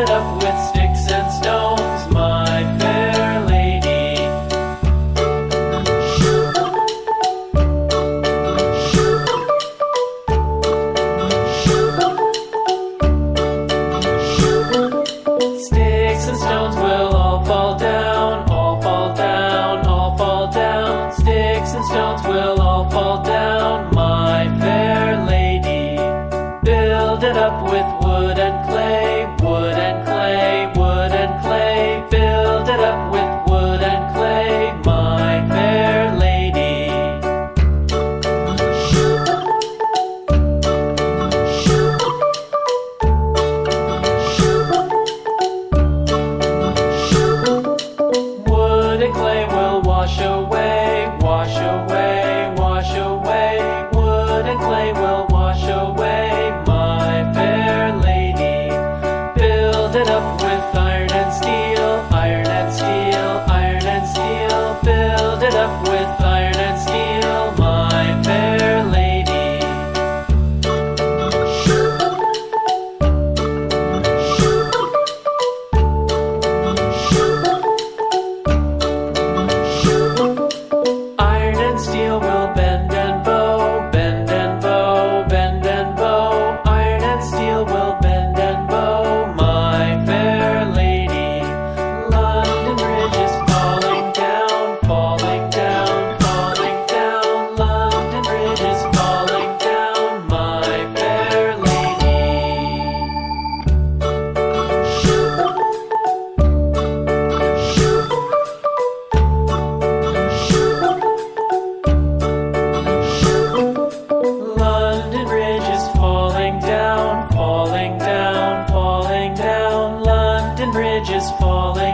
it up with sticks and stones, my fair lady. Sticks and stones will all fall down, all fall down, all fall down. Sticks and stones will all fall down, my fair lady. Build it up with wood and clay, wood and clay, wood and clay. Build it up with wood and clay, my fair lady. Wood and clay will wash away, wash away, wash away. Wood and clay will wash away, my fair lady. Build it up with iron and steel, iron and steel, iron and steel. Build it up with iron and steel, my fair lady. Iron and steel will bend and bow, bend and bow, bend and bow. Iron and steel will bend and bow, my fair lady. London Bridge is falling down, falling down, falling down. London Bridge is falling down, my fair lady. London Bridge is falling down, falling down, falling down. London Bridge is falling